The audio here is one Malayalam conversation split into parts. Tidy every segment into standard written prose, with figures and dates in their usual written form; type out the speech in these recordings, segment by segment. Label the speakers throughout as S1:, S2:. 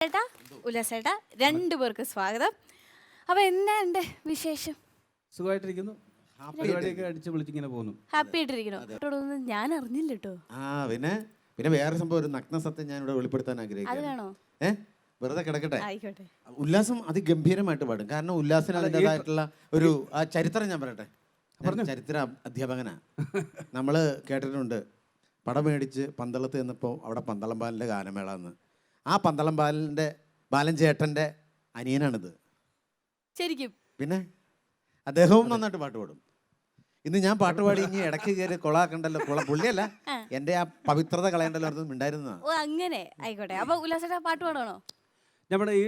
S1: ചേട്ടാ ഉല്ലാസേട്ടാ രണ്ടുപേർക്ക് സ്വാഗതം. അപ്പൊ എന്നാണ്ട് വിശേഷം?
S2: സുഖമായിട്ടിരിക്കുന്നു. പരിപാടിയൊക്കെ അടിച്ച് വിളിച്ചിങ്ങനെ പോകുന്നു.
S1: ഹാപ്പി ആയിട്ടിരിക്കണോ? ഞാൻ അറിഞ്ഞില്ല കേട്ടോ.
S3: പിന്നെ വേറെ സംഭവം, ഒരു നഗ്ന സത്യം ഞാൻ ഇവിടെ വെളിപ്പെടുത്താൻ ആഗ്രഹിക്കുന്നു. വെറുതെ കിടക്കട്ടെ.
S1: ആയിക്കോട്ടെ.
S3: ഉല്ലാസം അതിഗംഭീരമായിട്ട് പാടും. കാരണം ഉല്ലാസിന് അതിൻ്റെതായിട്ടുള്ള ഒരു ചരിത്രം ഞാൻ പറയട്ടെ. ചരിത്ര അധ്യാപകനാ. നമ്മള് കേട്ടിട്ടുണ്ട്, പടം മേടിച്ച് പന്തളത്ത് ചെന്നപ്പോൾ അവിടെ പന്തളം ബാലിൻ്റെ ഗാനമേള എന്ന്. ആ പന്തളം ബാലൻ ചേട്ടൻ്റെ അനിയനാണിത്.
S1: ശരിക്കും? പിന്നെ
S3: അദ്ദേഹവും നന്നായിട്ട് പാട്ട് പാടും. ഇന്ന് ഞാൻ പാട്ട് പാടി ഇനി ഇടയ്ക്ക് കയറി കൊളാക്കണ്ടല്ലോ. പുള്ളിയല്ല, എൻ്റെ ആ പവിത്രത കളയണ്ടല്ലോ അർത്ഥം ഉണ്ടായിരുന്നതാണ്.
S1: ഓ അങ്ങനെ ആയിക്കോട്ടെ. അപ്പൊ ഉല്ലാസേട്ടാ പാട്ട് പാടണോ?
S2: നമ്മുടെ ഈ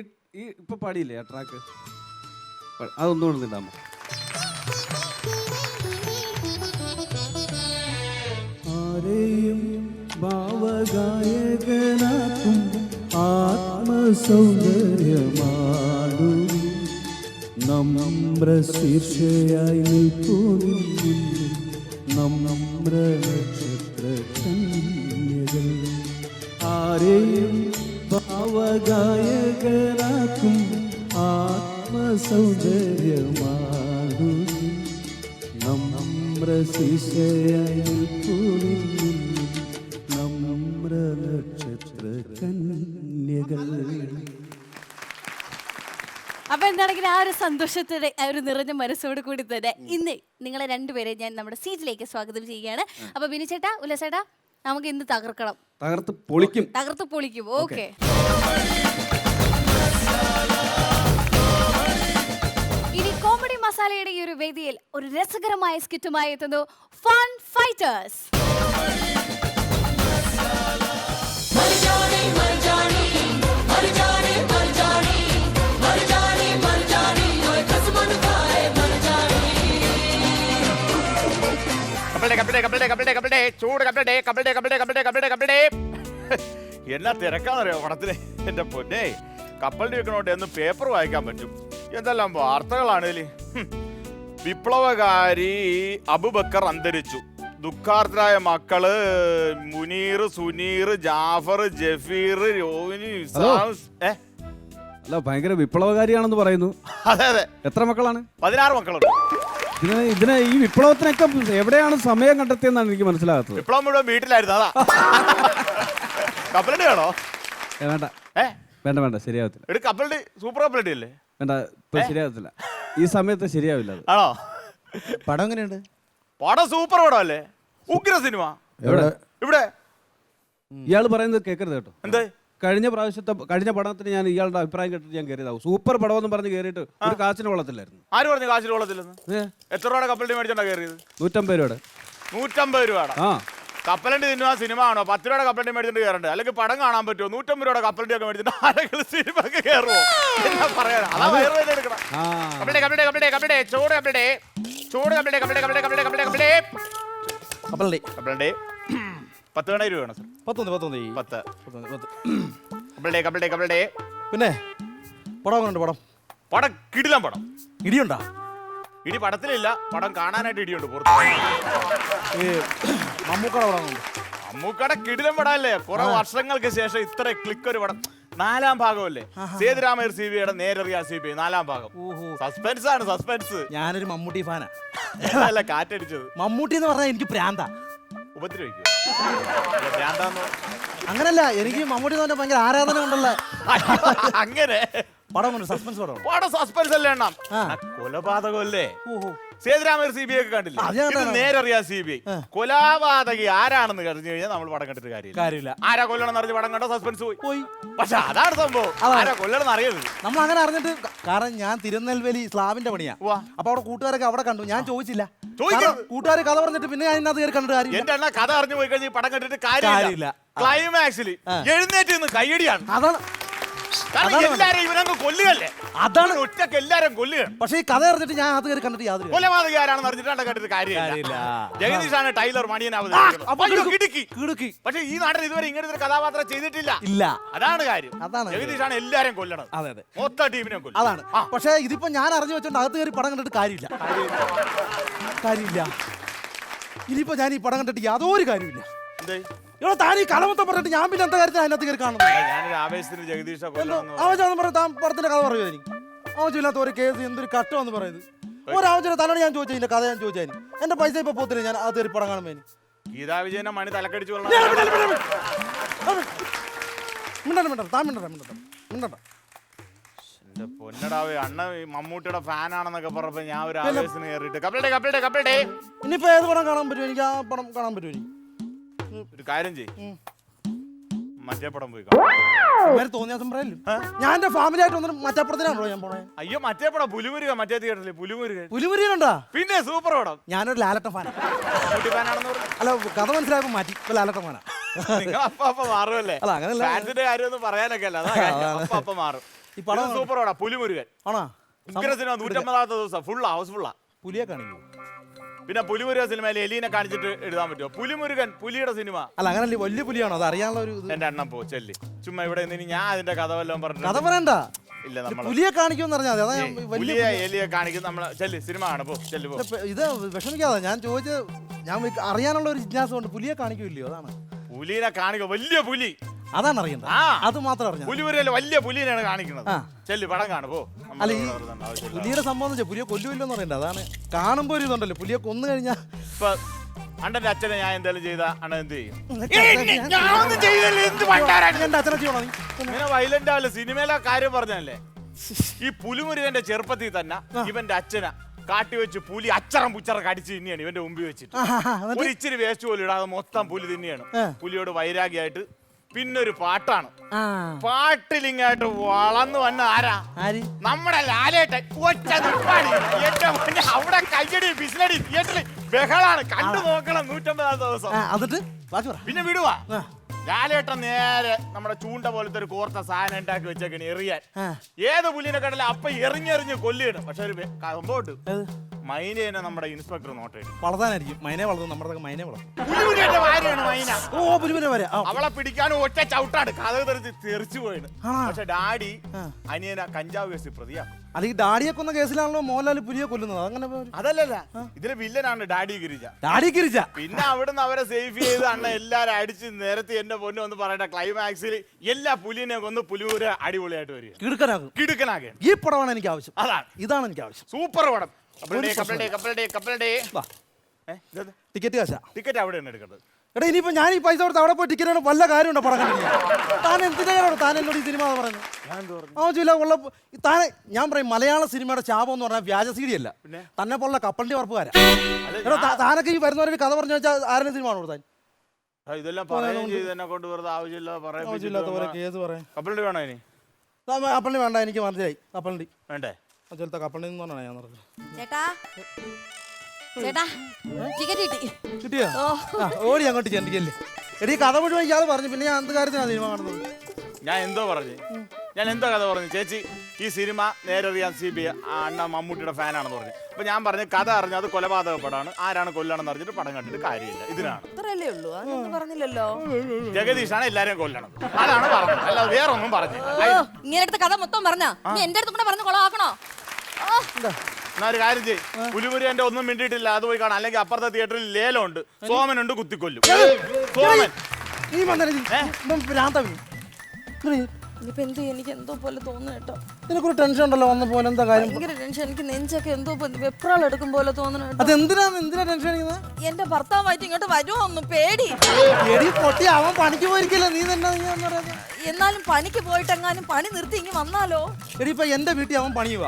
S2: ഇപ്പൊ പാടിയില്ലേ ആ ട്രാക്ക്, അതൊന്നും കൊണ്ടിടാമോ? ആരെയും ഭാവഗായകനാക്കും ആത്മസൗന്ദര്യമാടു നമ്ര ശീർഷയായി നിൽപ്പൂ നമ്ര നക്ഷത്ര കന്യകൾ. ആരെയും ഭാവഗായകനാക്കും ആത്മസൗന്ദര്യമാടു നമ്ര ശീർഷയായി നിൽപ്പൂ നമ്ര നക്ഷത്ര കന്യകൾ.
S1: അപ്പൊ എന്താണെങ്കിൽ ആ ഒരു സന്തോഷത്തോടെ ആ ഒരു നിറഞ്ഞ മനസ്സോട് കൂടി തന്നെ ഇന്ന് നിങ്ങളെ രണ്ടുപേരെ ഞാൻ നമ്മുടെ സീറ്റിലേക്ക് സ്വാഗതം ചെയ്യുകയാണ്. അപ്പൊ ബിനിച്ചേട്ടാ ഉല്ലാസേട്ടാ നമുക്ക് ഇന്ന് തകർക്കണം.
S2: തകർത്ത് പൊളിക്കും.
S1: ഓക്കെ. ഇനി കോമഡി മസാലയുടെ ഈ ഒരു വേദിയിൽ ഒരു രസകരമായ സ്കിറ്റുമായി എത്തുന്നു ഫൺ ഫൈറ്റേഴ്സ്.
S4: എന്നാ തിരക്കാന്നറിയോ പടത്തില്. എന്റെ പൊന്നെ, കപ്പലിൽ വെക്കണോണ്ട് എന്ന് പേപ്പർ വായിക്കാൻ പറ്റും. എന്തെല്ലാം വാർത്തകളാണ്. വിപ്ലവകാരി അബുബക്കർ അന്തരിച്ചു. ദുഃഖാർത്തരായ മക്കള് മുനീർ, സുനീർ, ജാഫർ, ജഫീർ,
S2: അല്ല ഭയങ്കര വിപ്ലവകാരിയാണെന്ന് പറയുന്നു.
S4: അതെ അതെ.
S2: എത്ര മക്കളാണ്?
S4: 16 മക്കളുണ്ട്.
S2: ഇതിന് ഈ വിപ്ലവത്തിനൊക്കെ എവിടെയാണ് സമയം കണ്ടെത്തിയെന്നാണ് എനിക്ക് മനസ്സിലാകാത്തത്.
S4: വിപ്ലവം മുഴുവൻ വീട്ടിലായിരുന്നു. അതാ. കപ്പലണ്ടി വേണോ?
S2: വേണ്ട ശരിയാവത്തില്ല.
S4: കപ്പലണ്ടി സൂപ്പർ കപ്പലണ്ടി അല്ലേ?
S2: വേണ്ട, ഇപ്പൊ ശരിയാവത്തില്ല. ഈ സമയത്ത് ശരിയാവില്ല.
S4: ആണോ?
S3: പടം എങ്ങനെയുണ്ട്?
S4: പടം സൂപ്പർ പടം അല്ലേ? ഉഗ്ര സിനിമ. ഇവിടെ
S2: ഇയാൾ പറയുന്നത് കേൾക്കരുത് കേട്ടോ.
S4: എന്തേ?
S2: കഴിഞ്ഞ പടത്തിന് ഞാൻ ഇയാളുടെ അഭിപ്രായം കേട്ടിട്ട് ഞാൻ കയറിയതാവും. സൂപ്പർ പടം എന്ന് പറഞ്ഞ് കയറിയിട്ട് ഒരു കാശിന് കൊള്ളത്തില്ലായിരുന്നു.
S4: ആര് പറഞ്ഞു കാശിന് കൊള്ളത്തില്ലെന്ന്? എത്ര രൂപയുടെ കപ്പലണ്ടി മേടിച്ചോണ്ടാ കയറിയത്?
S2: 150 രൂപയുടെ.
S4: 150 രൂപയുടെ കപ്പലണ്ടി തിന്നുക സിനിമ ആണോ? 10 രൂപയുടെ കപ്പലണ്ടി മേടിച്ചിട്ട് കയറണ്ടേ? അല്ലെങ്കിൽ പടം കാണാൻ പറ്റുമോ? 150 രൂപയുടെ കപ്പലണ്ടി ഒക്കെ മേടിച്ചിട്ട് ആരെങ്കിലും സിനിമക്ക് കയറുമോ? എന്നാ പറയാ. അതാ വയറുവേദന എടുക്കണം. ചൂട് കപ്പലണ്ടി 10 രൂപയാണ് സർ. 10. കപ്പലണ്ടി.
S5: പിന്നെ പടം
S4: പടം കിടിലം പടം.
S5: ഇടിയുണ്ടാ?
S4: ഇടി പടത്തിലില്ല, പടം കാണാനായിട്ട് ഇടിയുണ്ട് പുറത്ത്. മമ്മൂക്കട കിടിലം പടം അല്ലേ? കുറെ വർഷങ്ങൾക്ക് ശേഷം ഇത്ര ക്ലിക്ക് ഒരു പടം. 4ാം ഭാഗമല്ലേ? സേതുരാമയ്യർ CBIയുടെ നേരറിയാ CBI 4ാം ഭാഗം. സസ്പെൻസ് ആണ്, സസ്പെൻസ്.
S5: ഞാനൊരു മമ്മൂട്ടി ഫാനാ.
S4: അല്ല കാറ്റടിച്ചത്.
S5: മമ്മൂട്ടി എന്ന് പറഞ്ഞാൽ എനിക്ക് പ്രാന്താ.
S4: ഉപദ്രവിക്കും. ഭ്രാന്താന്നോ?
S5: അങ്ങനല്ല, എനിക്ക് മമ്മൂട്ടി എന്ന് പറഞ്ഞാൽ ഭയങ്കര ആരാധന ഉണ്ടല്ലോ.
S4: അങ്ങനെ
S5: പടം സസ്പെൻസ്
S4: പടം സസ്പെൻസ് അല്ലേ എണ്ണം? കൊലപാതകം അല്ലേ? സേതുരാമയ്യർ CBI ഒക്കെ കണ്ടില്ല? നേരറിയാ CBI. കൊലപാതകി ആരാണെന്ന് കറിഞ്ഞു കഴിഞ്ഞാൽ നമ്മൾ പടം കണ്ടിട്ട് കാര്യമില്ല. ആരാ കൊല്ലണം അറിഞ്ഞ് പടം കണ്ടോ സസ്പെൻസ് പോയി. പക്ഷെ അതാണ് സംഭവം. ആരാ കൊല്ലണം അറിയരുത്.
S5: നമ്മൾ അങ്ങനെ അറിഞ്ഞിട്ട്, കാരണം ഞാൻ തിരുനെൽവേലി സ്ലാബിന്റെ പണിയാ. അപ്പൊ അവിടെ കൂട്ടുകാരൊക്കെ അവിടെ കണ്ടു. ഞാൻ ചോദിച്ചില്ല. കൂട്ടുകാർ കഥ പറഞ്ഞിട്ട് പിന്നെ ഞാൻ ഇന്നത് കയറി കണ്ടിട്ട് കാര്യം.
S4: എന്റെ അണ്ണ കഥ അറിഞ്ഞു പോയി കഴിഞ്ഞാൽ പടം കണ്ടിട്ട് കാര്യമില്ല. ക്ലൈമാക്സിൽ എഴുന്നേറ്റ് നിന്ന് കയ്യടിയാണ്. അതാണ് ഒറ്റക്ക് എല്ലാരും കൊല്ലുകയാണ്.
S5: പക്ഷെ ഈ കഥ അറിഞ്ഞിട്ട് ഞാൻ അത് കയറി കണ്ടിട്ട് യാതൊരു
S4: കൊലപാതകി ആരാണെന്ന് അറിഞ്ഞിട്ട് കണ്ടിട്ട് കാര്യമില്ല. ജഗദീഷാണ് ടൈലർ മണിയനാവുന്നത്. പക്ഷെ ഈ നാട്ടിൽ ഇതുവരെ ഇങ്ങനത്തെ ഒരു കഥാപാത്രം ചെയ്തിട്ടില്ല. അതാണ് കാര്യം. ജഗദീഷാണ് എല്ലാരും കൊല്ലണം. മൊത്തം ടീമിനെ കൊല്ലും.
S5: അതാണ്. പക്ഷെ ഇതിപ്പോ ഞാൻ അറിഞ്ഞു വെച്ചോണ്ട് അകത്ത് കയറി പടം കണ്ടിട്ട് കാര്യമില്ല. ഇനിയിപ്പോ ഞാൻ ഈ പടം കണ്ടിട്ട് യാതൊരു കാര്യമില്ല. ഇവിടെ താൻ ഈ കഥ മൊത്തം പറഞ്ഞിട്ട് ഞാൻ പിന്നെ എന്താ കാര്യത്തിൽ അതിനകത്ത് കയറി കാണുന്നു?
S4: ഞാനൊരു ആവേശത്തിന് ജഗദീഷ കൊല്ലണമെന്ന്
S5: ആവശ്യം പറയാം, താൻ പടത്തിന്റെ കഥ പറയുമോ എനിക്ക്? ആവശ്യമില്ലാത്ത ഒരു കേസ് എന്തൊരു കട്ടമെന്ന് പറയുന്നത്. ഒരാവശ്യമില്ല, തന്നോട് ഞാൻ ചോദിച്ചു ഇതിന്റെ കഥ ഞാൻ ചോദിച്ചു. എന്റെ പൈസ ഇപ്പൊ പോത്തില്ല, ഞാൻ അത് പടം കാണുമ്പോ
S4: ഗീതാ വിജയനെ മണി തലക്കടിച്ചു കൊള്ളണം. എന്റെ പൊന്നടാവേ, അണ്ണ മമ്മൂട്ടിയുടെ ഫാനാണെന്നൊക്കെ പറഞ്ഞപ്പോ ഞാൻ ഒരു ആവേശത്തിന് കയറിയിട്ട് കപ്പിളേ
S5: ഇനിയിപ്പോ ഏത് പടം കാണാൻ പറ്റും എനിക്ക്? ആ പടം കാണാൻ പറ്റും എനിക്ക്?
S4: ഒരു കാര്യം ചെയ്യ്, മറ്റേ പടം പോയി
S5: തോന്നിയ പറയല്ലോ. ഞാൻ എന്റെ ഫാമിലി ആയിട്ട് വന്നിട്ട് മറ്റപ്പുറത്തിനാണല്ലോ ഞാൻ പോണേ.
S4: അയ്യോ മറ്റേ പടം പുലിമുരുക, മറ്റേ തിയേറ്ററിൽ
S5: പുലിമുരിയുണ്ടാ?
S4: പിന്നെ സൂപ്പർ പടം.
S5: ഞാനൊരു ലാലട്ട ഫാൻ.
S4: ഫാനാണെന്ന് പറഞ്ഞു.
S5: അല്ല, കഥ മനസ്സിലായപ്പോ മാറ്റി, ഇപ്പൊ ലാലട്ട ഫാനാ.
S4: നിങ്ങൾ അപ്പൊ മാറുമല്ലേ?
S5: അല്ല, അങ്ങനെയല്ല.
S4: ഫാൻസിന്റെ കാര്യമൊന്നും പറയാനൊക്കെ അല്ല, അപ്പൊ മാറും.
S5: ഈ പടം
S4: സൂപ്പർ പടം പുലിമുരുകൻ.
S5: ആണോ?
S4: ഉഗ്ര സിനിമ 150ാമത്തെ ദിവസം ഫുൾ ഹൗസ് ഫുള്ളാ.
S5: പുലിയെ കാണിക്കോ?
S4: പിന്നെ പുലിമുരുക സിനിമയിൽ എലീനെ കാണിച്ചിട്ട് എഴുതാൻ പറ്റുമോ? പുലിമുരുകൻ പുലിയുടെ സിനിമ.
S5: അല്ല, അങ്ങനല്ലേ, വലിയ പുലിയാണോ? അത് അറിയാനുള്ള ഒരു
S4: എന്റെ അണ്ണം പോ ചെല്ലി ചുമ്മാ ഇവിടെ നിന്ന് ഞാൻ അതിന്റെ കഥ വല്ലതും പറഞ്ഞു.
S5: കഥ പറയണ്ട,
S4: ഇല്ല, നമ്മൾ
S5: പുലിയെ കാണിക്കുമെന്ന് പറഞ്ഞാൽ മതി. അതാ ഞാൻ
S4: പുലിയെ എലിയെ കാണിക്കും. നമ്മളെ ചെല്ലി സിനിമ ആണ് പോ, ചെല്ലു പോ.
S5: ഇത് വിഷമിക്കാതെ ഞാൻ ചോദിച്ചത്, ഞാൻ അറിയാനുള്ള ഒരു ജിജ്ഞാസ കൊണ്ട് പുലിയെ കാണിക്കില്ലയോ? അതാണ്.
S4: പുലിനെ കാണിക്കോ? വലിയ പുലി,
S5: അതാണ് അറിയണ്ട. അത് മാത്രം അറിഞ്ഞു.
S4: പുലിമുരുകല്ലേ വലിയ പുലിനെയാണ് കാണിക്കുന്നത്. ചെല്ലി പടം കാണു പോ.
S5: അല്ല, ഈ പുലിയുടെ സംഭവം എന്ന് വെച്ചാൽ പുലിയെ കൊല്ലുമില്ലെന്ന് പറയണ്ട. അതാണ് കാണുമ്പോ ഒരു ഇതുണ്ടല്ലോ, പുലിയെ കൊന്നു കഴിഞ്ഞാൽ.
S4: ഇപ്പൊ അണ്ണന്റെ അച്ഛനെ ഞാൻ എന്തായാലും ചെയ്ത അണ്ണൻ എന്ത് ചെയ്യും?
S5: എന്റെ അച്ഛനെ ചെയ്യണോ?
S4: ഇങ്ങനെ വയലന്റ് ആവില്ല. സിനിമയിലെ കാര്യം പറഞ്ഞല്ലേ, ഈ പുലിമുരുകന്റെ ചെറുപ്പത്തിൽ തന്നെ ഇവന്റെ അച്ഛനാ കാട്ടി വെച്ച് പുലി അച്ചറം പുച്ചറം കടിച്ച് തിന്നെയാണ് ഇവന്റെ മുമ്പിൽ വെച്ചിട്ട്. ഒരു ഇച്ചിരി വേസ്റ്റ് പോലും ഇടാതെ മൊത്തം പുലി തിന്നെയാണ്. പുലിയോട് വൈരാഗ്യമായിട്ട് പിന്നൊരു പാട്ടാണ്. പാട്ടിലിങ്ങായിട്ട് വളർന്നു വന്ന ആരാ? നമ്മുടെ ലാലേട്ടൻ. ഒറ്റ നിപ്പാടി അവിടെ കയ്യടി ബിസിലടി തിയേറ്ററിൽ ബഹളാണ്. കണ്ടു നോക്കണം 150 ദിവസം. പിന്നെ വിടുവാ ലാലേട്ടൻ നേരെ നമ്മുടെ ചൂണ്ട പോലത്തെ ഒരു കോർത്ത സാധനം ഉണ്ടാക്കി വെച്ചേക്കണി എറിയാൻ. ഏത് പുലിനെ കണ്ടല്ല അപ്പൊ എറിഞ്ഞെറിഞ്ഞ് കൊല്ലിയിടും. പക്ഷെ ഒരു സംഭവം, മൈനേനെ നമ്മുടെ ഇൻസ്പെക്ടർ നോട്ടേക്കും.
S5: വളർത്താനായിരിക്കും മൈനെ വളർത്തും. നമ്മുടെ മൈനെ വളർത്തും.
S4: ഭാര്യയാണ് മൈന.
S5: ഓ, പുലിമുര വരെ
S4: അവളെ പിടിക്കാനും ഒറ്റ ചവിട്ടാണ്. കഥ തെറിച്ചു പോയിന്. പക്ഷെ ഡാഡി അനിയന കഞ്ചാവ് കേസിൽ പ്രതിയാക്കും.
S5: അത് ഈ ഡാഡിയെ കൊന്ന കേസിലാണല്ലോ മോഹൻലാൽ പുലിയെ കൊല്ലുന്നത്. അങ്ങനെ
S4: അതല്ലല്ല, ഇതിലെ വില്ലനാണ് ഡാഡി ഗിരിജ. പിന്നെ അവിടുന്ന് അവരെ സേഫ് ചെയ്ത് അണ്ണ എല്ലാരും അടിച്ച് നിരത്തി എന്റെ പൊന്നു ഒന്ന് പറയട്ടെ. ക്ലൈമാക്സിൽ എല്ലാ പുലിനെ കൊന്ന് പുലിയൂര് അടിപൊളിയായിട്ട് വരിക. കിടുക്കനാകെ
S5: ഈ പടമാണ് എനിക്ക് ആവശ്യം. ഇതാണ് എനിക്ക് ആവശ്യം.
S4: സൂപ്പർ പടം. ടിക്കറ്റ് അവിടെയാണ് എടുക്കേണ്ടത്.
S5: എടാ, ഇനിയിപ്പോ ഞാൻ ഈ പൈസ കൊടുത്ത് അവിടെ പോയി ടിക്കറ്റ് വല്ല കാര്യമുണ്ടോ? പടം താൻ എന്തിനാണ് താൻ എന്നോട് ഈ സിനിമ പറയുന്നത്? ആവശ്യമില്ല. ഉള്ള താൻ ഞാൻ പറയും, മലയാള സിനിമയുടെ ശാപം എന്ന് പറഞ്ഞാൽ വ്യാജ സീഡി അല്ല, തന്നെ പോലുള്ള കപ്പലിന്റെ ഉറപ്പുകാരാ. എടാ, താനൊക്കെ ഈ വരുന്നവരൊരു കഥ പറഞ്ഞു വെച്ചാൽ ആരുടെ സിനിമ ആണ് കൊടുത്താൻ?
S4: ഇതെല്ലാം കൊണ്ട് വെറുതെ ആവശ്യമില്ലാത്ത
S5: കേസ് പറയാം.
S4: കപ്പലണ്ടി വേണോ? ഇനി
S5: കപ്പലിന് വേണ്ട, എനിക്ക് മനസ്സിലായി. കപ്പലണ്ടി
S4: വേണ്ടേ?
S5: ചിലത്തെ കപ്പലിൽ നിന്ന് പറഞ്ഞാണ് ഞാൻ നടക്കുന്നത്.
S1: ചേട്ടാ ടിക്കറ്റ് കിട്ടി.
S5: കിട്ടിയോ? ഓടി അങ്ങോട്ട് ചെണ്ടിക്കല്ലേ. എടീ, കഥ മുഴുവൻ ഇയാൾ പറഞ്ഞു. പിന്നെ ഞാൻ എന്ത് കാര്യത്തിനാണ് സിനിമ കാണുന്നത്?
S4: ഞാൻ എന്തോ കഥ പറഞ്ഞു. ചേച്ചി ഈ സിനിമ നേരറിയാൻ CBI അണ്ണ മമ്മൂട്ടിയുടെ ഫാനാണെന്ന് പറഞ്ഞു. അപ്പൊ ഞാൻ പറഞ്ഞു കഥ അറിഞ്ഞ അത് കൊലപാതക പടമാണ്, ആരാണ് കൊല്ലണമെന്ന് അറിഞ്ഞിട്ട് പടം കണ്ടിട്ട് കാര്യമില്ല. ഇതിനാണ്
S1: പറഞ്ഞില്ലല്ലോ.
S4: ജഗദീഷാണ് എല്ലാരെയും കൊല്ലണം, അതാണ് പറഞ്ഞത്. അല്ല വേറെ ഒന്നും പറഞ്ഞില്ല.
S1: ഇങ്ങനെ കഥ മൊത്തം പറഞ്ഞാ എന്റെ അടുത്ത് കൂടെ പറഞ്ഞു കൊളാക്കണോ?
S4: എന്നാ ഒരു കാര്യം ചെയ്യും, പുലിമുരി എന്റെ ഒന്നും മിണ്ടിയിട്ടില്ല, അത് പോയി കാണാം. അല്ലെങ്കിൽ അപ്പുറത്തെ തിയേറ്ററിൽ ലേലമുണ്ട്, സോമനുണ്ട്, കുത്തിക്കൊല്ലും. സോമൻ
S1: എനിക്ക് എന്തോ പോലെ തോന്നുന്നു കേട്ടോ.
S5: നിനക്കൊരു ടെൻഷൻ ഉണ്ടല്ലോ വന്ന പോലെ. എന്താ കാര്യം?
S1: ഭയങ്കര ടെൻഷൻ. എനിക്ക് നെഞ്ചൊക്കെ എന്തോ വെപ്രാൾ എടുക്കും പോലെ തോന്നുന്നു.
S5: അതെന്തിനാ ടെൻഷൻ അടിക്കുന്നത്?
S1: എന്റെ ഭർത്താവായിട്ട് ഇങ്ങോട്ട് വരുമോ ഒന്ന് പേടി.
S5: പൊട്ടി അവൻ പണിക്ക് പോയിരിക്കില്ല, നീ തന്നെ.
S1: എന്നാലും പണിക്ക് പോയിട്ടെങ്ങാനും പണി നിർത്തി ഇങ്ങനെ വന്നാലോ?
S5: എടി, ഇപ്പൊ എന്റെ വീട്ടിൽ അവൻ പണിയുക,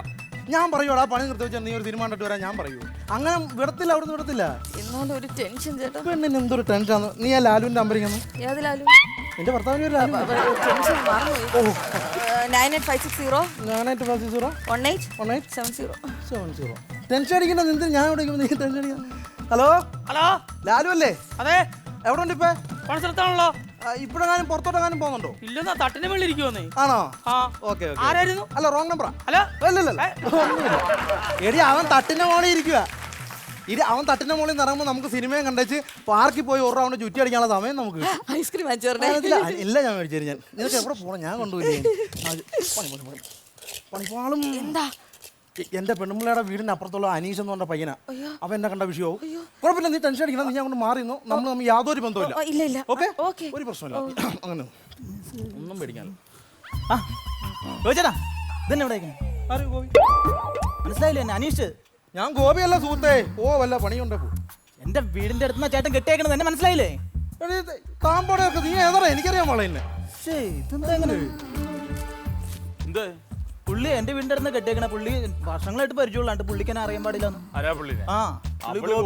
S5: ഞാൻ പറയൂടാ പണി നിർത്തി വെച്ചാൽ നീ ഒരു തീരുമാനം ഇട്ട് വരാൻ ഞാൻ പറയൂ. അങ്ങനെ വിടത്തില്ല, അവിടുന്ന് വിടത്തില്ല.
S1: എന്നാലും ഒരു ടെൻഷൻ ചേട്ടാ.
S5: പെണ്ണിന് എന്തൊരു ടെൻഷനാണ്. നീ ആ ലാലുവിന്റെ നമ്പറിങ്ങന്നു.
S1: ഏത് ലാലു?
S5: എന്റെ ഭർത്താവിന് ഒരു ലാലു.
S1: 9856018770.
S5: ടെൻഷൻ അടിക്കണ്ട, നിന്ന് ഞാൻ ഇവിടെ ടെൻഷൻ അടിക്കണം. ഹലോ ലാലു അല്ലേ?
S6: അതെ.
S5: എവിടെ ഉണ്ട് ഇപ്പൊ?
S6: പണിസ്ഥലത്താണല്ലോ.
S5: ഇപ്പോഴെങ്ങാനും പുറത്തോട്ടെങ്ങാനും പോകുന്നുണ്ടോ?
S6: ഇല്ലെന്നാ, തട്ടിന്റെ മേളിൽ ഇരിക്കുവന്നേ.
S5: ആണോ?
S6: ആ.
S5: ഓക്കെ.
S6: ആരായിരുന്നു?
S5: അല്ല, റോങ് നമ്പറാ.
S6: അല്ല
S5: ഒന്നുമില്ല. എടി, അവൻ തട്ടിന്റെ മോളിൽ ഇരിക്കുക. അവൻ തട്ടിന്റെ മുകളിൽ നിന്ന് ഇറങ്ങുമ്പോൾ നമുക്ക് സിനിമയും കണ്ടേച്ച് പാർക്കിൽ പോയി ഒരു റൗണ്ട് ചുറ്റി അടിക്കാനുള്ള സമയം നമുക്ക്.
S1: ഐസ്ക്രീം
S5: ഇല്ല, ഞാൻ മേടിച്ചു ഞാൻ. നിനക്ക് എവിടെ പോകണം? ഞാൻ കൊണ്ടുപോയില്ലേ? പണിപ്പാളും.
S1: എന്താ
S5: എന്റെ പെണ്ണുമ്പിള്ളയുടെ വീടിന് അപ്പുറത്തുള്ള അനീഷ് എന്ന് പറഞ്ഞ പയ്യനാ. അവൻ എന്നെ കണ്ട വിഷയവും കുഴപ്പമില്ല, നീ ടെൻഷൻ അടിക്കണം, നീ അങ്ങോട്ട് മാറിയെന്നോ, നമ്മൾ തമ്മിൽ യാതൊരു ബന്ധമില്ല.
S1: ഇല്ല ഇല്ല
S5: ഓക്കെ
S1: ഓക്കെ
S5: ഒരു പ്രശ്നമില്ല. അങ്ങനെ ഒന്നും പേടിക്കാനില്ല.
S6: ആ ചോദിച്ചേട്ടാ ഇതന്നെ എവിടെ
S5: ആര് ഗോപി?
S6: മനസ്സിലായില്ലേ എന്നെ അനീഷ്?
S5: ഞാൻ ഗോപിയല്ല സുഹൃത്തേ. ഓ വല്ല പണിയുണ്ടേ പോ.
S6: എന്റെ വീടിന്റെ അടുത്ത് ചേട്ടൻ കെട്ടിയേക്കണത് എന്നെ മനസ്സിലായില്ലേ?
S5: താമ്പോടെയൊക്കെ നീ ഏതാ? എനിക്കറിയാൻ പാടില്ല എന്നെ.
S6: ഇതെന്താ എങ്ങനെ?
S4: എന്ത്
S6: പുള്ളി എന്റെ വീടിന്റെ അടുത്ത് കെട്ടിയേക്കണ പുള്ളി വർഷങ്ങളായിട്ട് പരിചയമുള്ളാണ്ട് പുള്ളിക്ക് എന്നെ അറിയാൻ പാടില്ല.
S4: ആരാ പുള്ളിനെ?
S6: ആ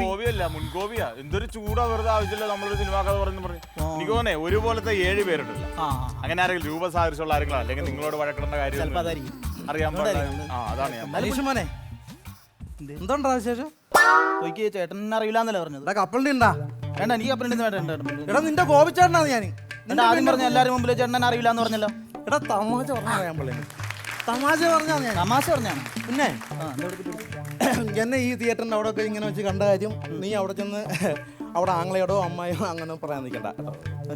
S4: ഗോപിയല്ല, മുൻകോപിയാ. എന്തൊരു ചൂടാ, വെറുതെ ആവശ്യമില്ല നമ്മളൊരു സിനിമാ കഥ പറഞ്ഞു പറഞ്ഞു. എനിക്ക് തോന്നേ ഒരുപോലത്തെ 7 പേരുണ്ടല്ലോ. അങ്ങനെ ആരെങ്കിലും രൂപസാദൃശ്യമുള്ള ആരെങ്കിലും, അല്ലെങ്കിൽ നിങ്ങളോട് വഴക്കിടേണ്ട കാര്യം അറിയാൻ പാടില്ല. അതാണ് ഞാൻ.
S5: അനീഷ് മോനെ എന്തുണ്ടാ വിശേഷം?
S6: ചോദിക്ക് ചേട്ടൻ അറിയില്ലാന്നല്ലേ പറഞ്ഞത്.
S5: എടാ കപ്പലിന്റെ ഉണ്ടാ?
S6: വേണ്ട എനിക്ക് കപ്പലിന്റെ വേണ്ട.
S5: എടാ നിന്റെ ഗോപിച്ചേട്ടനാണ് ഞാൻ.
S6: എന്റെ ആദ്യം പറഞ്ഞ എല്ലാവരും മുമ്പിൽ ചേട്ടൻ അറിയില്ലാന്ന് പറഞ്ഞല്ലോ.
S5: എടാ തമാശ പറഞ്ഞാ തമാശ പറഞ്ഞാ ഞാൻ.
S6: തമാശ പറഞ്ഞാണ്.
S5: പിന്നെ എന്നെ ഈ തിയേറ്ററിന്റെ അവിടെ ഒക്കെ ഇങ്ങനെ വെച്ച് കണ്ട കാര്യം നീ അവിടെ ചെന്ന് അവിടെ ആങ്ങളയോടോ അമ്മായോ അങ്ങനെ പറയാൻ നിൽക്കണ്ട.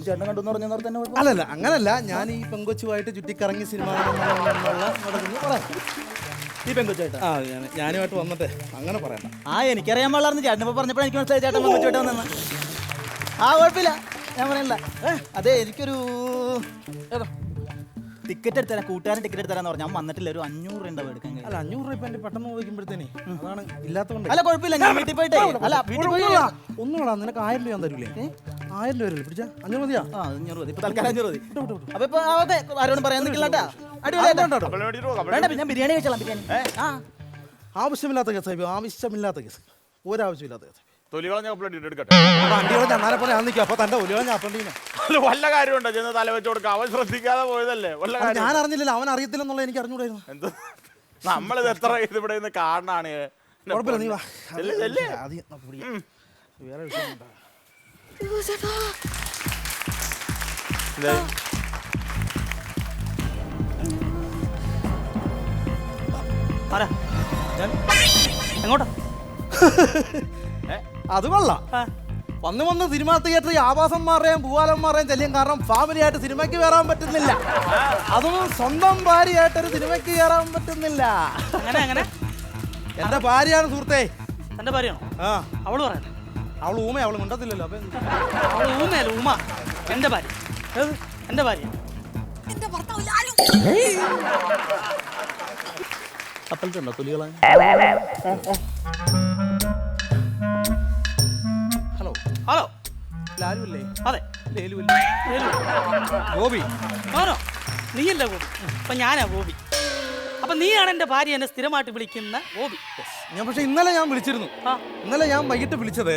S6: ചേട്ടൻ കണ്ടു പറഞ്ഞ തന്നെ
S5: അല്ലല്ല അങ്ങനല്ല, ഞാൻ ഈ പെങ്കൊച്ചുമായിട്ട് ചുറ്റിക്കറങ്ങി സിനിമ പറയാം.
S6: ഈ പെൺകൊച്ചായിട്ട്
S5: ഞാനുമായിട്ട് വന്നിട്ട് അങ്ങനെ പറയണ്ട.
S6: എനിക്കറിയാൻ പാടില്ലായിരുന്നു. ചേട്ടൻ ഇപ്പൊ പറഞ്ഞപ്പോൾ എനിക്ക് മനസ്സിലായി ചേട്ടൻ പെൺകൊച്ചായിട്ട് വന്നെന്ന്. കുഴപ്പമില്ല, ഞാൻ പറയണ്ട. അതെ എനിക്കൊരു ടിക്കറ്റ് എടുത്തരാം, കൂട്ടുകാരൻ ടിക്കറ്റ് എടുത്തരാന്ന് പറഞ്ഞു. ഞാൻ വന്നിട്ടില്ല, ഒരു 500 ഉണ്ടാവും എടുക്കാൻ.
S5: അല്ല 500 രൂപ എന്റെ പെട്ടെന്ന് ചോദിക്കുമ്പോഴത്തേനെ അതാണ് ഇല്ലാത്തതുകൊണ്ട്.
S6: അല്ല കുഴപ്പമില്ല, ഞാൻ വീട്ടിൽ പോയിട്ടേ. അല്ല വീട്ടിൽ പോയി
S5: ഒന്നുകൂടാ, നിനക്ക് 1000 രൂപ ഞാൻ തരൂലേ? 1000 രൂപ വരില്ല, പിടിച്ചാ 500 മതിയാ?
S6: 500 മതി, ഇപ്പൊ തൽക്കാലം 500 മതി. അപ്പൊ ഇപ്പൊ ഓക്കെ, ആരോടും പറയാൻ നിൽക്കില്ലാട്ടാ. വേണ്ട, ഞാൻ ബിരിയാണി കഴിച്ചോളാം. ബിരിയാണി
S5: ആവശ്യമില്ലാത്ത കേസ്, ആവശ്യമില്ലാത്ത കേസ്, ഒരാവശ്യമില്ലാത്ത കേസ്.
S4: തൊലികളെ ഞാൻ കംപ്ലൈന്റ് എടുക്കട്ടെ.
S5: വണ്ടികളെ ചന്നാലെ പോലെ ഞാൻ നിൽക്കും. അപ്പൊ തന്റെ ഒലികളെ ഞാൻ അപ്പണ്ടിനെ
S4: വല്ല കാര്യമുണ്ടോ? ചെന്ന് തല വെച്ച് കൊടുക്കുക. അവൻ ശ്രദ്ധിക്കാതെ പോയതല്ലേ. വല്ല കാര്യം
S5: ഞാൻ അറിഞ്ഞില്ലല്ലോ, അവൻ അറിയത്തില്ലെന്നുള്ള എനിക്ക് അറിഞ്ഞൂടായിരുന്നു.
S4: എന്ത് നമ്മളിത് എത്ര ഇത് ഇവിടെ നിന്ന് കാണാണ്.
S5: കുഴപ്പമില്ല, നീ വാ. വേറെ വിഷയം
S6: എങ്ങോട്ടാ?
S5: അത് കൊള്ളാം. വന്ന് സിനിമാ തിയേറ്ററിൽ ആവാസന്മാരുടെയും ഭൂവാലന്മാരുടെയും ശല്യം കാരണം ഫാമിലി ആയിട്ട് സിനിമയ്ക്ക് കയറാൻ പറ്റുന്നില്ല. അതും സ്വന്തം ഭാര്യയായിട്ടൊരു സിനിമയ്ക്ക് കയറാൻ പറ്റുന്നില്ല.
S6: അങ്ങനെ
S5: എന്റെ ഭാര്യയാണ് സുഹൃത്തേ.
S6: എന്റെ ഭാര്യയാണോ?
S5: ആ
S6: അവള് പറയാം.
S5: അവള് ഊമ, അവള് മിണ്ടത്തില്ലല്ലോ. അപ്പൊ
S6: അവള് ഊമയല്ല, ഊമ. എന്റെ ഭാര്യ, എന്റെ ഭാര്യ.
S5: കപ്പലിട്ടുണ്ടോ തൊലികളെ? ഹലോ
S6: ഹലോ,
S5: ലാലു അല്ലേ?
S6: അതെ
S5: ലേലു അല്ലേ? ഗോപി
S6: ആണോ? നീയല്ല ഗോപി, അപ്പൊ ഞാനാ ഗോപി. അപ്പൊ നീയാണ് എന്റെ ഭാര്യ എന്നെ സ്ഥിരമായിട്ട് വിളിക്കുന്ന ഗോപി.
S5: ഞാൻ പക്ഷെ ഇന്നലെ ഞാൻ വിളിച്ചിരുന്നു. ഇന്നലെ ഞാൻ വൈകിട്ട് വിളിച്ചത്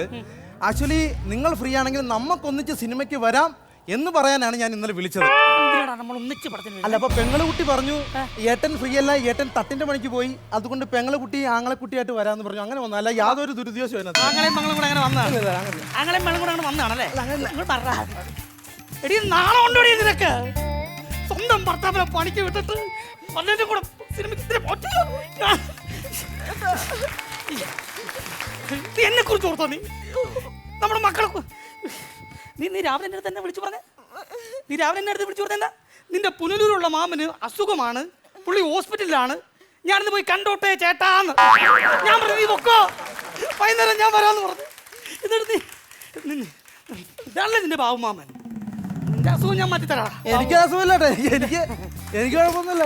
S5: ആക്ച്വലി നിങ്ങൾ ഫ്രീ ആണെങ്കിൽ നമുക്കൊന്നിച്ച് സിനിമയ്ക്ക് വരാം എന്ന് പറയാനാണ് ഞാൻ ഇന്നലെ വിളിച്ചത്.
S6: നമ്മൾ ഒന്നിച്ച് പടത്തിന്
S5: അല്ല, അപ്പൊ പെങ്ങളുകുട്ടി പറഞ്ഞു ഏട്ടൻ ഫ്രീ അല്ല, ഏട്ടൻ തട്ടിന്റെ പണിക്ക് പോയി, അതുകൊണ്ട് പെങ്ങളുകുട്ടി ആങ്ങളെക്കുട്ടിയായിട്ട് വരാന്ന് പറഞ്ഞു. അങ്ങനെ വന്നു, അല്ല യാതൊരു ദുരുദ്ദേശവും അതിനകത്ത്.
S6: ആങ്ങളെയും മകളും കൂടെ അങ്ങനെ വന്നതാണ്. ആങ്ങളെയും മകളും കൂടെ അങ്ങനെ വന്നതാണല്ലേ? എടി നാളെ കൊണ്ടോടി നിനക്ക്. സ്വന്തം ഭർത്താവിനെ പണിക്ക് വിട്ടിട്ട് പലരും കൂടെ എന്നെ കുറിച്ച് ഓർത്തോ? നീ നമ്മുടെ മക്കളെ നീ രാവിലെ എൻ്റെ അടുത്ത് തന്നെ വിളിച്ചു പറഞ്ഞേ. നീ രാവിലെ എൻ്റെ അടുത്ത് വിളിച്ചു പറഞ്ഞാ നിന്റെ പുനലൂരുള്ള മാമന് അസുഖമാണ്, പുള്ളി ഹോസ്പിറ്റലിലാണ്, ഞാനിന്ന് പോയി കണ്ടോട്ടെ ചേട്ടാന്ന്. ഞാൻ പറഞ്ഞു നീ പൊക്കോ, വൈകുന്നേരം ഞാൻ വരാമെന്ന് പറഞ്ഞു. ഇതെടുത്ത് ഇതാണല്ലേ നിന്റെ ബാബു മാമൻ. നിന്റെ അസുഖം ഞാൻ മാറ്റിത്തരാ.
S5: എനിക്ക് അസുഖമില്ലട്ടെ, എനിക്ക് കുഴപ്പമൊന്നുമില്ല.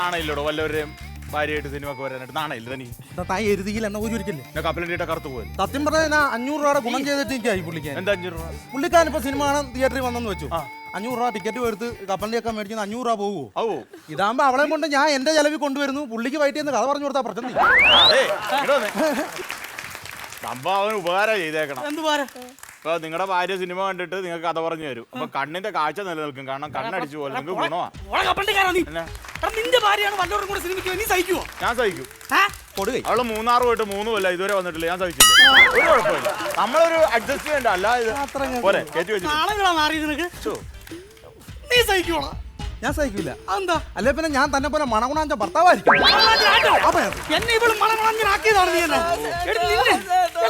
S4: നാണയില്ലോടോ വല്ലവരെയും ഭാര്യയായിട്ട് സിനിമക്ക് വരാനായിട്ട്? നാണയില്ല തനിക്ക്?
S5: താൻ എരുതിയിൽ എണ്ണ ഊരിക്കല്ലേ?
S4: കപ്പലിന്റെ കറുത്ത് പോയി.
S5: സത്യം പറഞ്ഞാൽ 500 രൂപയുടെ ഗുണം ചെയ്തിട്ട് എനിക്കായി പുള്ളിക്കാൻ.
S4: എന്താ 500 രൂപ?
S5: പുള്ളിക്കാരൻ ഇപ്പൊ സിനിമ കാണാൻ തിയേറ്ററിൽ വന്നെന്ന് വെച്ചു, 500 രൂപ ടിക്കറ്റ് എടുത്ത് കപ്പലിന്റെ ഒക്കെ മേടിച്ച് 500 രൂപ പോകുമോ? ഇതാകുമ്പോ അവളെ കൊണ്ട് ഞാൻ എന്റെ ചെലവിൽ കൊണ്ടുവരുന്നു, പുള്ളിക്ക് വൈറ്റ് ചെയ്യുന്ന കഥ പറഞ്ഞു കൊടുത്താ പ്രശ്നം.
S4: സംഭവം ഉപകാരം ചെയ്തേക്കണം.
S6: എന്തുവാരം?
S4: ഇപ്പൊ നിങ്ങളുടെ ഭാര്യ സിനിമ കണ്ടിട്ട് നിങ്ങൾക്ക് കഥ പറഞ്ഞു തരും. അപ്പൊ കണ്ണിന്റെ കാഴ്ച നിലനിൽക്കും, കാരണം കണ്ണടിച്ചു പോലെ നിങ്ങൾക്ക് ഗുണമാ.
S6: നിന്റെ ഭാര്യയാണ് വല്ലവരും കൂടെ സിനിമയ്ക്ക് നീ സഹിക്കുവോ?
S4: ഞാൻ സഹിക്കും.
S5: കൊടുകൈ
S4: അവള് 3 പോയിട്ട് 3 കൊല്ലം ഇതുവരെ വന്നിട്ടില്ല, ഞാൻ സഹിച്ചില്ല. ഒരു കുഴപ്പമില്ല, നമ്മളൊരു അഡ്ജസ്റ്റ്മെന്റ് അല്ല ഇത് പോലെ കയറ്റി വെച്ചു.
S6: നാളെ മാറി നിനക്ക് നീ സഹിക്കുവോളാ?
S5: ഞാൻ സഹിക്കില്ല.
S6: അതെന്താ?
S5: അല്ലെ പിന്നെ ഞാൻ തന്നെ പോലെ മണഗുണാഞ്ച ഭർത്താവായിരിക്കും.
S6: എന്നെ ഇവള് മണഗുണാഞ്ചനാക്കിയതാണ് നീ.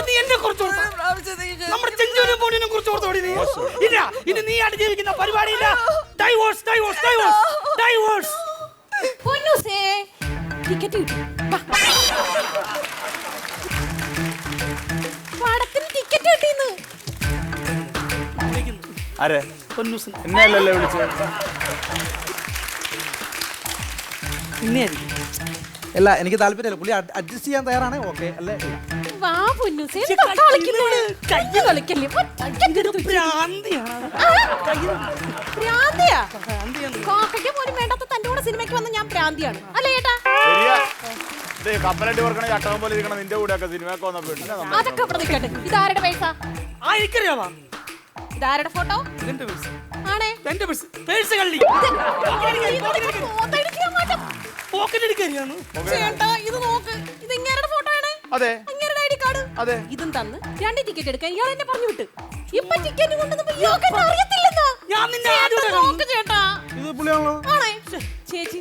S6: നീ എന്നെ കുറിച്ച് നമ്മുടെ ചെഞ്ചൂരും പോണിനെ കുറിച്ച് ഓർത്തോടി നീ. ഇല്ല, ഇനി നീ ആയിട്ട് ജീവിക്കുന്ന പരിപാടിയില്ല. Divorce divorce divorce divorce.
S1: Ticket കിട്ടി. പടത്തിന് ടിക്കറ്റ് കിട്ടിന്ന്.
S4: ആരെ
S6: പൊന്നൂസ്
S4: എന്നെയല്ലല്ലോ വിളിച്ചത്.
S6: പിന്നെ
S5: അല്ല എനിക്ക് താല്പര്യമില്ല. പുള്ളി അഡ്ജസ്റ്റ് ചെയ്യാൻ തയ്യാറാണേ ഓക്കെ അല്ലേ?
S1: വാ പൊന്നൂസ്, എന്താ കളിക്കുന്നത്? കയ്യ് കളിക്കല്ലേ?
S6: ഭ്രാന്തിയാണ്.
S1: ഭ്രാന്തിയാ? കാക്കയ്ക്ക് പോലും വേണ്ടാത്ത തന്റെ കൂടെ സിനിമയ്ക്ക് വന്ന ഞാൻ ഭ്രാന്തിയാണ് അല്ലേ ചേട്ടാ?
S4: ശരിയാ. ഇത് കപ്പലണ്ടി പറക്കണ ചട്ടകം പോലെ ഇരിക്കണം നിന്റെ കൂടെ ഒക്കെ സിനിമയൊക്കെ വന്നപ്പോ.
S1: അതൊക്കെ ഇവിടെ നിൽക്കട്ടെ. ഇതാരുടെ പൈസ?
S6: എനിക്കറിയാവാ.
S1: ഇതാരുടെ ഫോട്ടോ
S6: ഇതെന്റെ പേഴ്സ്.
S1: ആണേ?
S6: എന്റെ പേഴ്സ്. പേഴ്സ് കള്ളി. പോക്കറ്റടിക്കാരിയാണ്.
S1: ചേട്ടാ ഇത് നോക്ക്, ഇത് ഇങ്ങേരുടെ ഫോട്ടോ ആണ്.
S4: അതെ
S1: ഇങ്ങേരുടെ ഐഡി കാർഡ്.
S4: അതെ.
S1: ഇതും തന്ന് 2 ടിക്കറ്റ് എടുക്കാൻ ഇയാൾ എന്നെ പറഞ്ഞു വിട്ട്. ഇപ്പൊ ടിക്കറ്റ് കൊണ്ടുവന്നപ്പോ ഇയാൾക്ക് എന്നെ അറിയത്തില്ലെന്നാ.
S6: ഞാൻ നിന്നെ
S1: ചേട്ടാ
S6: ആദ്യമായിട്ടാ
S1: നോക്ക് ചേട്ടാ.
S5: ഇത് പുള്ളിയാണല്ലോ.
S1: ആണേ? ചേച്ചി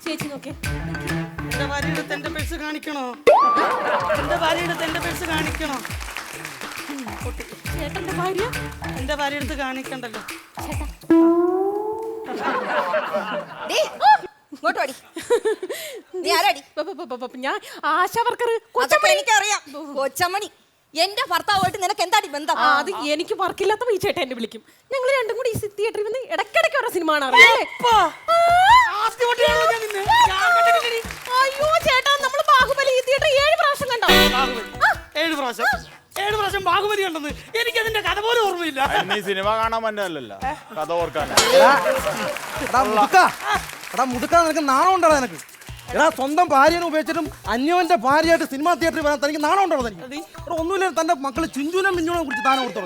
S1: ചേച്ചി നോക്കേ.
S6: എന്റെ ഭാര്യയുടെ എന്റെ പേഴ്സ് കാണിക്കണോ? എന്റെ ഭാര്യയുടെ എന്റെ പേഴ്സ് കാണിക്കണോ?
S1: ചേട്ടന്റെ ഭാര്യ
S6: എന്റെ ഭാര്യ എടുത്ത് കാണിക്കണ്ടല്ലോ.
S1: ചേട്ടാ
S7: ഇങ്ങോട്ട് വാടി. നീ ആരാടി?
S1: ഞാൻ ആശാ വർക്കർ.
S7: അതൊക്കെ എനിക്കറിയാം. കൊച്ചമണി, എന്റെ ഭർത്താവുമായിട്ട് നിനക്ക് എന്താടി ബന്ധം?
S1: അത് എനിക്ക് വർക്കില്ലാത്ത ഈ ചേട്ടൻ എന്നെ വിളിക്കും. ഞങ്ങൾ രണ്ടും കൂടി ഈ തിയേറ്ററിൽ വന്ന് ഇടയ്ക്കിടയ്ക്ക് ഓരോ സിനിമ കാണാറില്ലേ? അയ്യോ ചേട്ടാ, നമ്മൾ ബാഹുബലി ഈ തിയേറ്റർ 7 പ്രാവശ്യം കണ്ടോ?
S6: 7 പ്രാവശ്യം ബാഹുബലി കണ്ടെന്ന് എനിക്ക് അതിന്റെ കഥ പോലും ഓർമ്മയില്ല.
S4: നീ സിനിമ കാണാൻ പറ്റല്ലോ, കഥ ഓർക്കാൻ.
S5: എടാ മുതുക്കാ, നിനക്ക് നാണം ഉണ്ടോ? നിനക്ക് എടാ സ്വന്തം ഭാര്യനെ ഉപയോഗിച്ചിട്ടും അന്യവന്റെ ഭാര്യയായിട്ട് സിനിമാ തിയേറ്ററിൽ വരാൻ തനിക്ക് നാണം ഉണ്ടോ? തനിക്ക് എടാ ഒന്നുമില്ല. തന്റെ മക്കള് ചിഞ്ചുനും മിഞ്ഞുനെ കുറിച്ച് താനം കൊടുത്തോ.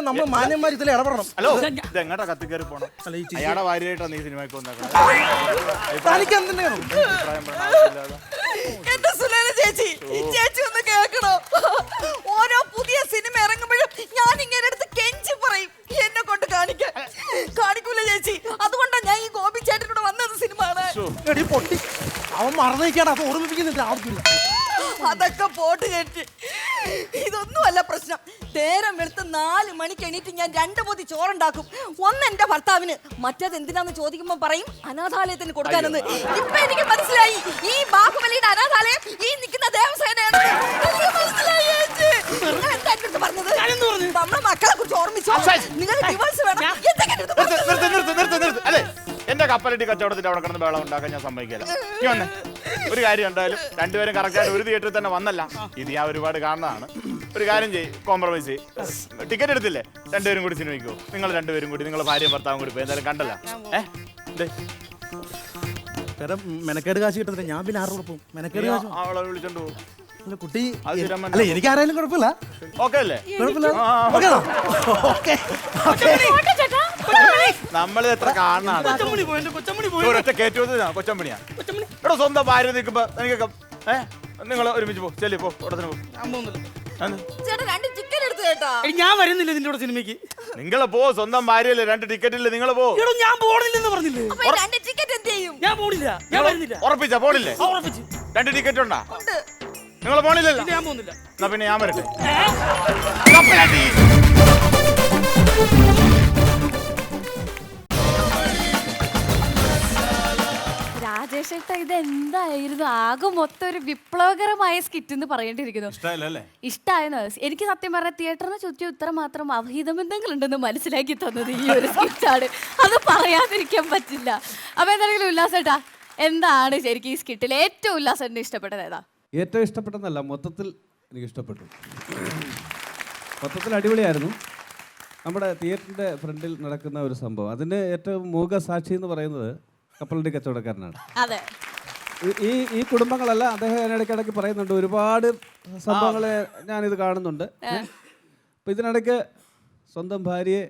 S5: നമ്മൾ മാന്യന്മാർ ഇതിൽ ഇടപെടണം.
S4: ഹലോ, ഇത് എങ്ങോട്ടാ കത്തിക്കയറി പോണം? അയാളുടെ ഭാര്യയായിട്ടാ നീ സിനിമയ്ക്ക് വന്നേക്കണം.
S5: തനിക്ക് എന്തിനാണ്?
S7: എന്റെ സുലേന ചേച്ചി, ചേച്ചി ഒന്ന് കേൾക്കണോ? ഓരോ പുതിയ സിനിമ ഇറങ്ങുമ്പോഴും ഞാൻ ഇങ്ങനെ അടുത്ത് കെഞ്ചി പറയും എന്നെ കൊണ്ട് കാണിക്കൂല ചേച്ചി. അതുകൊണ്ടാണ് ഞാൻ ഈ ഗോപി ചേട്ടനോട് വന്നത് സിനിമ
S5: എടി പൊട്ടി, അവൻ മറന്നേക്കാണ്. അത് ഓർമ്മിപ്പിക്കുന്നില്ല ആവശ്യമില്ല.
S7: അതൊക്കെ പോട്ട് ചേച്ചി, ഇതൊന്നുമല്ല പ്രശ്നം. നേരം വെളുത്ത് 4 മണിക്ക് എണീറ്റ് ഞാൻ 2 പൊതി ചോറുണ്ടാക്കും. ഒന്ന് എന്റെ ഭർത്താവിന്, മറ്റേത് എന്തിനാന്ന് ചോദിക്കുമ്പോ പറയും അനാഥാലയത്തിന് കൊടുക്കാനെന്ന്. ഇപ്പൊ എനിക്ക് മനസ്സിലായി, ഈ ബാഹുബലിയുടെ അനാഥാലയം ഈ നിൽക്കുന്ന ദേവസേനയാണ്. മനസ്സിലായി ചേച്ചി. നിങ്ങൾ എന്താ എന്റെ അടുത്ത് പറഞ്ഞത്? നമ്മളെ മക്കളെ കുറിച്ച് ഓർമ്മിച്ചോ? നിങ്ങൾ ഡിവോഴ്സ് വേണം. എന്തൊക്കെ എന്റെ അടുത്ത് പറഞ്ഞത്?
S4: അതെ, എന്റെ കപ്പലണ്ടി കച്ചവടത്തിന്റെ അവിടെ കിടന്ന് വെള്ളം ഉണ്ടാക്കാൻ ഞാൻ സമ്മതിക്കില്ല. നീ വന്നേ. ഒരു കാര്യം ഉണ്ടായാലും രണ്ടുപേരും കറക്റ്റായിട്ട് ഒരു തിയേറ്ററിൽ തന്നെ വന്നല്ല. ഇത് ഞാൻ ഒരുപാട് കാണുന്നതാണ്. ഒരു കാര്യം ചെയ്യ്, കോംപ്രമൈസ് ചെയ്യ്. ടിക്കറ്റ് എടുത്തില്ലേ? രണ്ടുപേരും കൂടി സിനിമയ്ക്കോ? നിങ്ങൾ രണ്ടുപേരും കൂടി, നിങ്ങളുടെ ഭാര്യയും ഭർത്താവും കൂടി പോയി എന്തായാലും കണ്ടല്ല.
S5: മെനക്കേട് കാശ് കിട്ടുന്നില്ല. ഞാൻ പിന്നെ ആരോട് പോകും? മെനക്കേട് കാശ്
S4: അവളെ വിളിച്ചോണ്ട് പോകും.
S5: കുട്ടി
S4: അത് സ്ഥിരം
S5: അല്ല, എനിക്ക് ആരായാലും കുഴപ്പമില്ല.
S4: ഓക്കെ അല്ലേ?
S5: കുഴപ്പമില്ല.
S4: നമ്മളിത് എത്ര കാണാണ്.
S6: കൊച്ചമണി പോയി.
S4: ഒരൊറ്റ കയറ്റുമതി കൊച്ചമ്പണിയാ. എടാ സ്വന്തം ഭാര്യ നിൽക്കുമ്പോ എനിക്കൊക്കെ നിങ്ങൾ ഒരുമിച്ച് പോ, ചെല്ലി പോ, ഉടനെ പോ.
S6: ഞാൻ പോകുന്നില്ല.
S7: ചേട്ടാ 2 ടിക്കറ്റ് എടുത്തു കേട്ടാ.
S6: ഞാൻ വരുന്നില്ല നിന്റെ കൂടെ സിനിമയ്ക്ക്.
S4: നിങ്ങൾ പോ, സ്വന്തം ഭാര്യയല്ലേ, 2 ടിക്കറ്റ് ഇല്ല, നിങ്ങൾ പോ.
S6: എടോ ഞാൻ പോണില്ലെന്ന് പറഞ്ഞില്ലേ?
S7: അപ്പൊ 2 ടിക്കറ്റ് എന്ത് ചെയ്യും?
S6: ഞാൻ പോണില്ല, ഞാൻ വരുന്നില്ല.
S4: ഉറപ്പിച്ചാ പോണില്ലേ?
S6: ഉറപ്പിച്ച്
S4: 2 ടിക്കറ്റ് ഉണ്ടാ?
S7: ഉണ്ട്.
S4: നിങ്ങൾ പോണില്ലല്ലോ?
S6: ഞാൻ പോകുന്നില്ല.
S4: എന്നാ പിന്നെ ഞാൻ വരട്ടെ.
S1: രാജേഷ് ഏട്ടാ, ഇത് എന്തായിരുന്നു? ആകെ മൊത്തം ഒരു വിപ്ലവകരമായ സ്കിറ്റ് എന്ന് പറയേണ്ടിയിരിക്കുന്നു. ഇഷ്ടമായെന്ന്. എനിക്ക് സത്യം പറഞ്ഞ തിയേറ്ററിന് ചുറ്റും ഇത്ര മാത്രം അവിഹിത ബന്ധങ്ങളുണ്ടെന്ന് മനസ്സിലാക്കി തന്നത് ഈ ഒരു സ്കിറ്റാണ്. അത് പറയാതിരിക്കാൻ പറ്റില്ല. അപ്പൊ എന്തായാലും ഉല്ലാസേട്ടാ, എന്താണ് ശരിക്കും ഈ സ്കിറ്റിൽ ഏറ്റവും ഉല്ലാസേട്ടന് ഇഷ്ടപ്പെട്ടത് ഏതാ?
S2: ഏറ്റവും ഇഷ്ടപ്പെട്ടെന്നല്ല, മൊത്തത്തിൽ എനിക്ക് ഇഷ്ടപ്പെട്ടു. മൊത്തത്തിൽ അടിപൊളിയായിരുന്നു. നമ്മുടെ തിയേറ്ററിൻ്റെ ഫ്രണ്ടിൽ നടക്കുന്ന ഒരു സംഭവം, അതിന് ഏറ്റവും മൂകസാക്ഷി എന്ന് പറയുന്നത് കപ്പലണ്ടി കച്ചവടക്കാരനാണ്.
S1: അതെ,
S2: ഈ കുടുംബങ്ങളല്ല, അദ്ദേഹം ഇടയ്ക്കിടയ്ക്ക് പറയുന്നുണ്ട് ഒരുപാട് സംഭവങ്ങൾ ഞാനിത് കാണുന്നുണ്ട്. അപ്പം ഇതിനിടയ്ക്ക് സ്വന്തം ഭാര്യയെ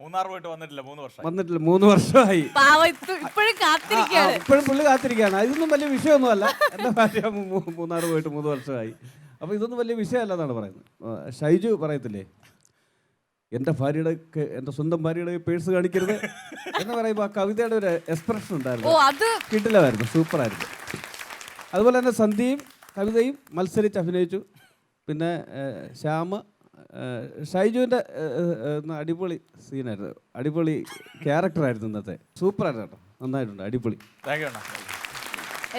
S4: മൂന്നാർ പോയിട്ട് വന്നിട്ടില്ല 3 വർഷം.
S2: വന്നിട്ടില്ല, 3 വർഷമായി.
S1: ഇപ്പോഴും കാത്തിരിക്കുകയാണ്.
S2: ഇപ്പോഴും പുള്ളി കാത്തിരിക്കുകയാണ്. ഇതൊന്നും വലിയ വിഷയമൊന്നുമല്ല. എൻ്റെ ഭാര്യ മൂന്നാർ പോയിട്ട് 3 വർഷമായി. അപ്പോൾ ഇതൊന്നും വലിയ വിഷയമല്ല എന്നാണ് പറയുന്നത്. ഷൈജു പറയത്തില്ലേ, എൻ്റെ സ്വന്തം ഭാര്യയുടെ പേഴ്സ് കാണിക്കരുത് എന്ന് പറയുമ്പോൾ ആ കവിതയുടെ ഒരു എക്സ്പ്രഷൻ ഉണ്ടായിരുന്നു. കിട്ടില്ലായിരുന്നു, സൂപ്പറായിരുന്നു. അതുപോലെ തന്നെ സന്ധ്യയും കവിതയും മത്സരിച്ച് അഭിനയിച്ചു. പിന്നെ ശ്യാമ, ഷൈജുവിൻ്റെ അടിപൊളി സീനായിരുന്നു, അടിപൊളി ക്യാരക്ടറായിരുന്നു ഇന്നത്തെ. സൂപ്പറായിരുന്നു കേട്ടോ, നന്നായിട്ടുണ്ട്, അടിപൊളി.
S4: Thank you.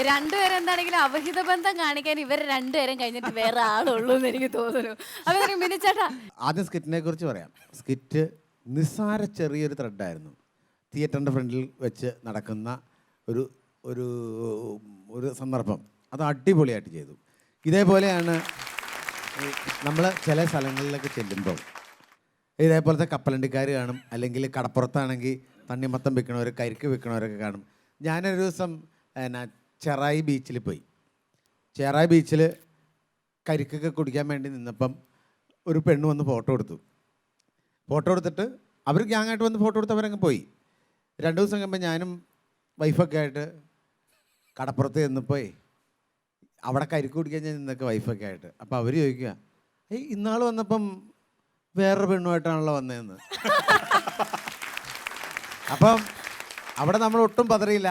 S1: രണ്ടുപേരും എന്താണെങ്കിലും അവിഹിത ബന്ധം കാണിക്കാൻ ഇവർ രണ്ടുപേരും കഴിഞ്ഞിട്ട് വേറെ ആളുള്ളൂ എന്ന് എനിക്ക് തോന്നുന്നു. അപ്പൊ മിനിച്ചേട്ടാ,
S3: ആദ്യം സ്കിറ്റിനെ കുറിച്ച് പറയാം. സ്കിറ്റ് നിസ്സാര ചെറിയൊരു ത്രെഡായിരുന്നു. തിയേറ്ററിൻ്റെ ഫ്രണ്ടിൽ വെച്ച് നടക്കുന്ന ഒരു ഒരു ഒരു സന്ദർഭം. അത് അടിപൊളിയായിട്ട് ചെയ്തു. ഇതേപോലെയാണ് നമ്മൾ ചില സ്ഥലങ്ങളിലൊക്കെ ചെല്ലുമ്പോൾ ഇതേപോലത്തെ കപ്പലണ്ടിക്കാർ കാണും, അല്ലെങ്കിൽ കടപ്പുറത്താണെങ്കിൽ തണ്ണിമത്തം വിൽക്കണവർ, കരിക്ക് വിൽക്കണവരൊക്കെ കാണും. ഞാനൊരു ദിവസം ചെറായി ബീച്ചിൽ പോയി. ചെറായി ബീച്ചിൽ കരിക്കൊക്കെ കുടിക്കാൻ വേണ്ടി നിന്നപ്പം ഒരു പെണ്ണ് വന്ന് ഫോട്ടോ എടുത്തു. ഫോട്ടോ എടുത്തിട്ട് അവർ ഗ്യാങ്ങായിട്ട് വന്ന് ഫോട്ടോ എടുത്ത് അവരങ്ങ് പോയി. 2 ദിവസം കഴിയുമ്പോൾ ഞാനും വൈഫൊക്കെ ആയിട്ട് കടപ്പുറത്ത് ചെന്നപ്പോയി അവിടെ കരിക്ക് കുടിക്കാൻ ഞാൻ നിന്നൊക്കെ വൈഫൊക്കെ ആയിട്ട്. അപ്പോൾ അവർ ചോദിക്കുക, ഇന്നാൾ വന്നപ്പം വേറൊരു പെണ്ണുമായിട്ടാണല്ലോ വന്നതെന്ന്. അപ്പം അവിടെ നമ്മൾ ഒട്ടും പതറിയില്ല.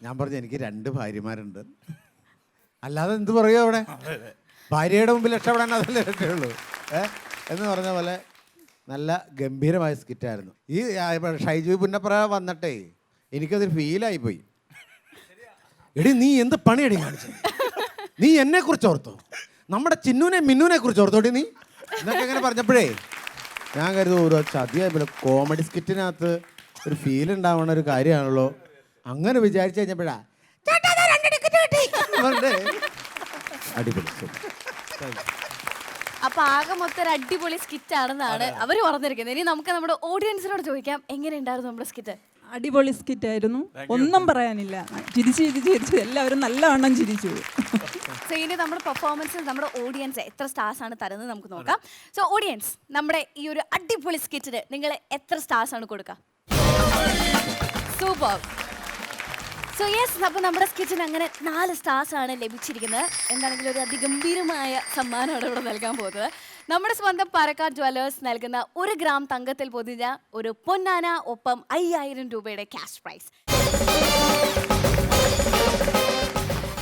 S3: ഞാൻ പറഞ്ഞു എനിക്ക് 2 ഭാര്യമാരുണ്ട്, അല്ലാതെ എന്ത് പറയുമോ അവിടെ, ഭാര്യയുടെ മുമ്പിൽ രക്ഷപ്പെടാൻ അതല്ലേ രക്ഷയുള്ളൂ എന്ന് പറഞ്ഞ പോലെ നല്ല ഗംഭീരമായ സ്കിറ്റായിരുന്നു. ഈ ഷൈജു പുന്നപ്ര വന്നിട്ടേ എനിക്കതൊരു ഫീലായിപ്പോയി. എടി നീ എന്ത് പണിയടി കാണിച്ചത്, നീ എന്നെക്കുറിച്ച് ഓർത്തോ, നമ്മുടെ ചിന്നുനെ മിന്നുനെ കുറിച്ച് ഓർത്തോടി നീ എന്നൊക്കെ ഇങ്ങനെ പറഞ്ഞപ്പോഴേ ഞാൻ കരുതും ഓരോ ചതിയായി. കോമഡി സ്കിറ്റിനകത്ത് ഒരു ഫീൽ ഉണ്ടാവണ ഒരു കാര്യമാണല്ലോ. അങ്ങനെ വിചാരിച്ചു കഴിഞ്ഞപ്പോഴാ അടിപൊളി.
S1: അപ്പൊ ആകെ മൊത്തം ഒരു അടിപൊളി സ്കിറ്റ് ആണെന്നാണ് അവര് പറഞ്ഞിരിക്കുന്നത്. ഇനി നമുക്ക് നമ്മുടെ ഓഡിയൻസിനോട് ചോദിക്കാം, എങ്ങനെയുണ്ടായിരുന്നു നമ്മുടെ സ്കിറ്റ്?
S8: അടിപൊളി സ്കിറ്റ് ആയിരുന്നു, ഒന്നും പറയാനില്ല. ചിരിച്ച് എല്ലാവരും നല്ലവണ്ണം ചിരിച്ചു.
S1: സോ ഇനി നമ്മുടെ പെർഫോമൻസിൽ നമ്മുടെ ഓഡിയൻസ് എത്ര സ്റ്റാർസ് ആണ് തരുന്നത് നമുക്ക് നോക്കാം. സോ ഓഡിയൻസ്, നമ്മുടെ ഈ ഒരു അടിപൊളി സ്കിറ്റിന് നിങ്ങൾ എത്ര സ്റ്റാർസ് ആണ് കൊടുക്കുക? സൂപ്പർ. സോ യെസ്, അപ്പോൾ നമ്മുടെ സ്കിറ്റിന് അങ്ങനെ 4 സ്റ്റാർസ് ആണ് ലഭിച്ചിരിക്കുന്നത്. എന്താണെങ്കിലും ഒരു അതിഗംഭീരമായ സമ്മാനമാണ് ഇവിടെ നൽകാൻ പോകുന്നത്. നമ്മുടെ സ്വന്തം പാലക്കാട് ജ്വല്ലേഴ്സ് നൽകുന്ന 1 ഗ്രാം തങ്കത്തിൽ പൊതിഞ്ഞ ഒരു പൊന്നാന, ഒപ്പം 5000 രൂപയുടെ ക്യാഷ് പ്രൈസ്.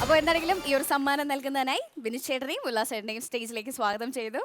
S1: അപ്പോൾ എന്താണെങ്കിലും ഈ ഒരു സമ്മാനം നൽകുന്നതിനായി ബിനു ചേട്ടനെയും ഉല്ലാസ് ചേട്ടനെയും സ്റ്റേജിലേക്ക് സ്വാഗതം ചെയ്തു.